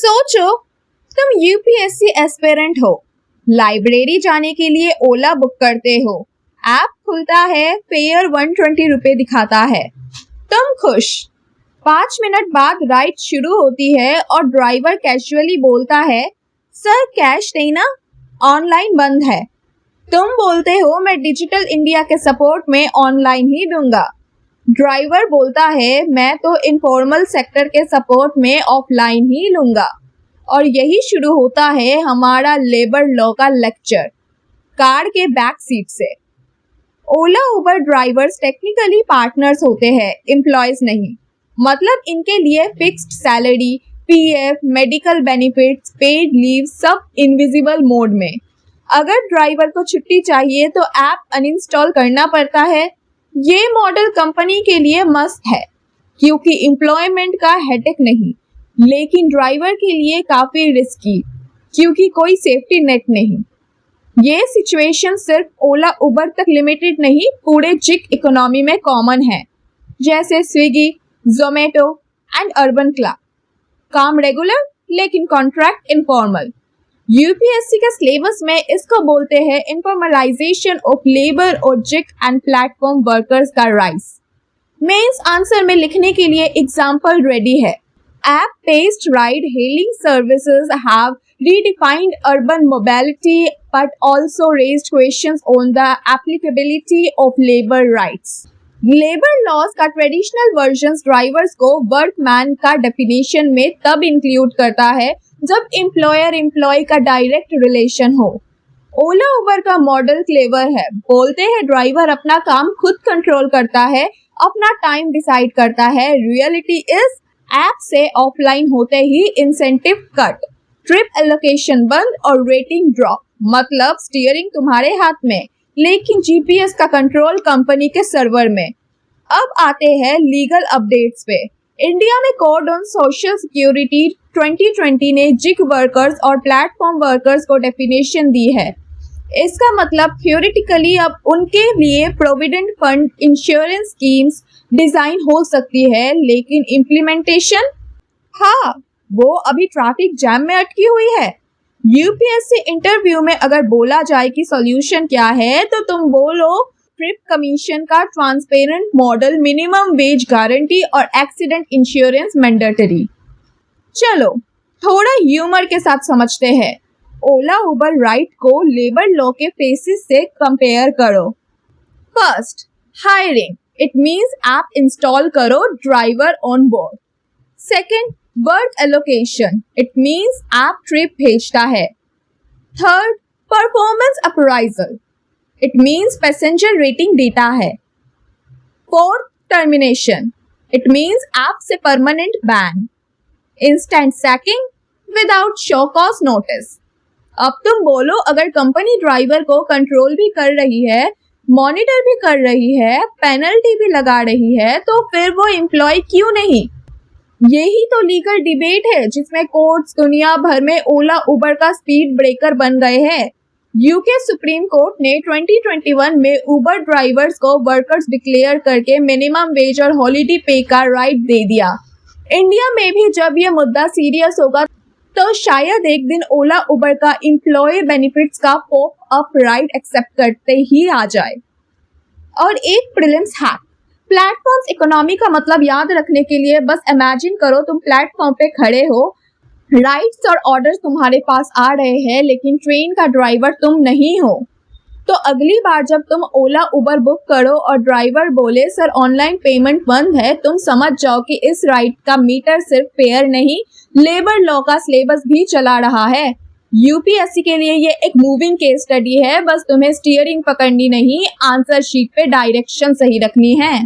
सोचो, तुम UPSC aspirant हो, लाइब्रेरी जाने के लिए ओला बुक करते हो, ऐप खुलता है, फेयर 120 रुपए दिखाता है, तुम खुश। 5 मिनट बाद राइड शुरू होती है और ड्राइवर कैजुअली बोलता है, सर कैश नहीं ना, ऑनलाइन बंद है। तुम बोलते हो मैं डिजिटल इंडिया के सपोर्ट में ऑनलाइन ही दूंगा। ड्राइवर बोलता है मैं तो इनफॉर्मल सेक्टर के सपोर्ट में ऑफलाइन ही लूंगा। और यही शुरू होता है हमारा लेबर लॉ का लेक्चर, कार के बैक सीट से। ओला उबर ड्राइवर्स टेक्निकली पार्टनर्स होते हैं, एम्प्लॉयज नहीं। मतलब इनके लिए fixed salary, PF, medical benefits, paid leave सब इनविजिबल मोड में। अगर ड्राइवर को छुट्टी चाहिए तो ऐप अनइंस्टॉल करना पड़ता है। ये मॉडल कंपनी के लिए मस्त है क्योंकि एम्प्लॉयमेंट का हेडेक नहीं, लेकिन ड्राइवर के लिए काफी रिस्की क्योंकि कोई सेफ्टी नेट नहीं। ये सिचुएशन सिर्फ ओला उबर तक लिमिटेड नहीं, पूरे जिग इकोनॉमी में कॉमन है, जैसे Swiggy, Zomato and urban club. काम रेगुलर लेकिन कॉन्ट्रैक्ट इनफॉर्मल। यूपीएससी के सिलेबस में इसको बोलते हैं इनफॉर्मलाइजेशन ऑफ लेबर और जिग एंड प्लेटफॉर्म वर्कर्स का राइज। मेंस आंसर में लिखने के लिए एग्जाम्पल रेडी है। App-based ride-hailing services have redefined urban mobility but also raised questions on the applicability of labor rights. Labour laws का traditional version drivers को workman का definition में तब इंक्लूड करता है जब एम्प्लॉयर एम्प्लॉय का डायरेक्ट रिलेशन हो। ओला उबर का मॉडल क्लेवर है, बोलते हैं ड्राइवर अपना काम खुद कंट्रोल करता है, अपना टाइम डिसाइड करता है। रियलिटी इज ऐप से ऑफलाइन होते ही इंसेंटिव कट, ट्रिप एलोकेशन बंद और रेटिंग ड्रॉप। मतलब स्टीयरिंग तुम्हारे हाथ में लेकिन जीपीएस का कंट्रोल कंपनी के सर्वर में। अब आते हैं लीगल अपडेट्स पे। इंडिया में कोड ऑन सोशल सिक्योरिटी 2020 ने जिग वर्कर्स और प्लेटफॉर्म वर्कर्स को डेफिनेशन दी है। इसका मतलब थ्योरेटिकली अब उनके लिए provident fund insurance schemes design हो सकती है, लेकिन इम्प्लीमेंटेशन, हाँ, वो अभी ट्रैफिक जैम में अटकी हुई है। यूपीएससी इंटरव्यू में अगर बोला जाए कि सॉल्यूशन क्या है तो तुम बोलो ट्रिप कमीशन का transparent model, minimum wage guarantee और एक्सीडेंट इंश्योरेंस मैंडेटरी। चलो थोड़ा ह्यूमर के साथ समझते हैं। ओला उबर राइड को लेबर लॉ के फेसिस से कंपेयर करो। First, hiring, it means app install करो, driver onboard. Second, work allocation, it means app trip भेजता है। Third, performance appraisal, it means passenger rating देता है। Fourth, termination, it means app से permanent ban. Instant sacking without show cause notice. अब तुम बोलो अगर कंपनी ड्राइवर को कंट्रोल भी कर रही है, मॉनिटर भी कर रही है, पेनल्टी भी लगा रही है, तो फिर वो एम्प्लॉय क्यों नहीं? यही तो लीगल डिबेट है जिसमें कोर्ट्स दुनिया भर में ओला उबर का स्पीड ब्रेकर बन गए हैं। यूके सुप्रीम कोर्ट ने 2021 में उबर ड्राइवर्स को वर्कर्स डिक्लेयर करके मिनिमम वेज और हॉलिडे पे का राइट दे दिया। इंडिया में भी जब ये मुद्दा सीरियस होगा तो शायद एक दिन ओला उबर का एम्प्लॉय बेनिफिट्स का पॉप अप राइट एक्सेप्ट करते ही आ जाए। और एक प्रीलिम्स हैक, प्लेटफॉर्म्स इकोनॉमी का मतलब याद रखने के लिए बस इमेजिन करो तुम प्लेटफॉर्म पे खड़े हो, राइट्स और ऑर्डर्स तुम्हारे पास आ रहे हैं, लेकिन ट्रेन का ड्राइवर तुम नहीं हो। तो अगली बार जब तुम ओला उबर बुक करो और ड्राइवर बोले सर ऑनलाइन पेमेंट बंद है, तुम समझ जाओ कि इस राइड का मीटर सिर्फ फेयर नहीं, लेबर लॉ का सिलेबस भी चला रहा है। यूपीएससी के लिए ये एक मूविंग केस स्टडी है, बस तुम्हें स्टीयरिंग पकड़नी नहीं, आंसर शीट पे डायरेक्शन सही रखनी है।